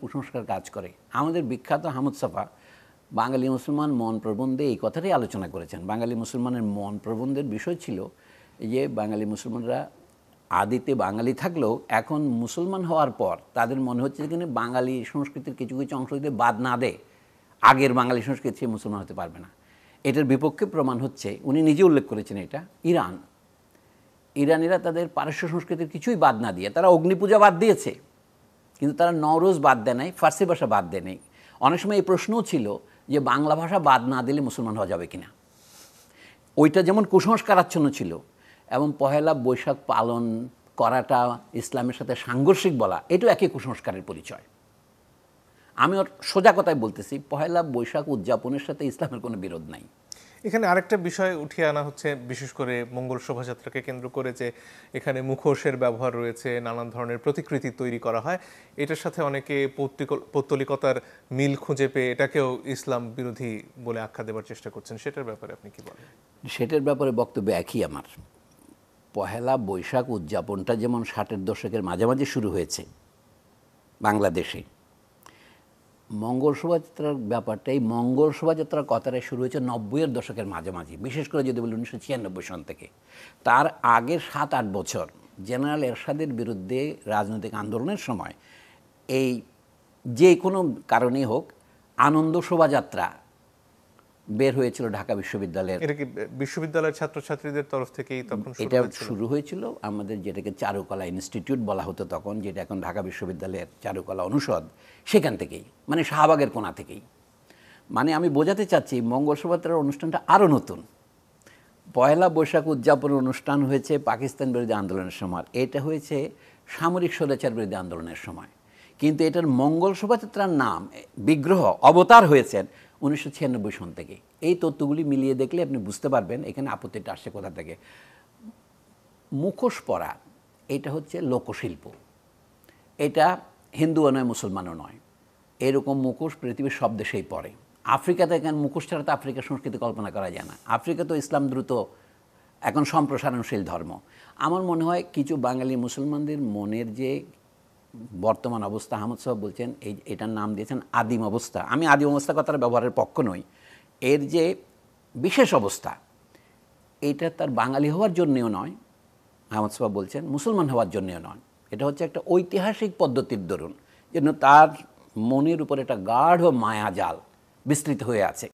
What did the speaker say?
কুসংস্কার কাজ করে। আমাদের বিখ্যাত আহমদ ছফা বাঙালি মুসলমান মন প্রবন্ধে এই কথাটাই আলোচনা করেছেন। বাঙালি মুসলমানের মন প্রবন্ধের বিষয় ছিল যে বাঙালি মুসলমানরা আদিতে বাঙালি থাকলেও এখন মুসলমান হওয়ার পর তাদের মনে হচ্ছে যে বাঙালি সংস্কৃতির কিছু কিছু অংশ যদি বাদ না দেয় আগের বাঙালি সংস্কৃতি সে মুসলমান হতে পারবে না। এটার বিপক্ষে প্রমাণ হচ্ছে, উনি নিজে উল্লেখ করেছেন এটা, ইরানিরা তাদের পারস্য সংস্কৃতির কিছুই বাদ না দিয়ে, তারা অগ্নিপূজা বাদ দিয়েছে কিন্তু তারা নওরোজ বাদ দেয় নাই, ফার্সি ভাষা বাদ দেয় নাই। অনেক সময় এই প্রশ্নও ছিল যে বাংলা ভাষা বাদ না দিলে মুসলমান হওয়া যাবে কিনা। ওইটা যেমন কুসংস্কারাচ্ছন্ন ছিল এবং পহেলা বৈশাখ পালন করাটা ইসলামের সাথে সাংঘর্ষিক বলা, এটাও একই কুসংস্কারের পরিচয়। আমি ওর সোজা কথায় বলতেছি, পহেলা বৈশাখ উদযাপনের সাথে ইসলামের কোনো বিরোধ নাই। এখানে আরেকটা বিষয় উঠিয়ে আনা হচ্ছে, বিশেষ করে মঙ্গল শোভাযাত্রাকে কেন্দ্র করে যে এখানে মুখোশের ব্যবহার রয়েছে, নানান ধরনের প্রতিকৃতি তৈরি করা হয়। এটার সাথে অনেকে পৌত্তলিকতার মিল খুঁজে পেয়ে এটাকেও ইসলাম বিরোধী বলে আখ্যা দেওয়ার চেষ্টা করছেন। সেটার ব্যাপারে আপনি কি বলেন? সেটার ব্যাপারে বক্তব্য একই আমার। পহেলা বৈশাখ উদযাপনটা যেমন 60-এর দশকের মাঝামাঝি শুরু হয়েছে বাংলাদেশে, মঙ্গল শোভাযাত্রার ব্যাপারটা, এই মঙ্গল শোভাযাত্রার কথাটা শুরু হয়েছে 90-এর দশকের মাঝামাঝি, বিশেষ করে যদি বলি 1996 সন থেকে। তার আগের 7-8 বছর জেনারেল এরশাদের বিরুদ্ধে রাজনৈতিক আন্দোলনের সময় এই যে কোনো কারণেই হোক আনন্দ শোভাযাত্রা বের হয়েছিল ঢাকা বিশ্ববিদ্যালয়ের। এটা কি বিশ্ববিদ্যালয়ের ছাত্রছাত্রীদের তরফ থেকেই তখন এটা শুরু হয়েছিল? আমাদের যেটাকে চারুকলা ইনস্টিটিউট বলা হতো তখন, যেটা এখন ঢাকা বিশ্ববিদ্যালয়ের চারুকলা অনুষদ, সেখান থেকেই, মানে শাহবাগের কোণা থেকেই। মানে আমি বোঝাতে চাচ্ছি মঙ্গল শোভাযাত্রার অনুষ্ঠানটা আরও নতুন। পয়লা বৈশাখ উদযাপনের অনুষ্ঠান হয়েছে পাকিস্তান বিরোধী আন্দোলনের সময়, এটা হয়েছে সামরিক স্বৈরাচার বিরোধী আন্দোলনের সময়। কিন্তু এটার মঙ্গল শোভাযাত্রার নাম, বিগ্রহ অবতার হয়েছেন 1996 সন থেকে। এই তথ্যগুলি মিলিয়ে দেখলে আপনি বুঝতে পারবেন এখানে আপত্তিটা আসছে কোথা থেকে। মুখোশ পরা এটা হচ্ছে লোকশিল্প, এটা হিন্দুও নয় মুসলমানও নয়, এরকম মুখোশ পৃথিবীর সব দেশেই পড়ে। আফ্রিকাতে এখন মুখোশ ছাড়া তো আফ্রিকার সংস্কৃতি কল্পনা করা যায় না। আফ্রিকা তো ইসলাম দ্রুত এখন সম্প্রসারণশীল ধর্ম। আমার মনে হয় কিছু বাঙালি মুসলমানদের মনের যে বর্তমান অবস্থা, আহমদ সাহেব বলছেন এটার নাম দিয়েছেন আদিম অবস্থা। আমি আদিম অবস্থা কথাটা ব্যবহারের পক্ষ নই। এর যে বিশেষ অবস্থা, এটা তার বাঙালি হওয়ার জন্যেও নয়, আহমদ সাহেব বলছেন মুসলমান হওয়ার জন্যেও নয়। এটা হচ্ছে একটা ঐতিহাসিক পদ্ধতির দরুন, যেন তার মনের উপর একটা গাঢ় মায়াজাল বিস্তৃত হয়ে আছে।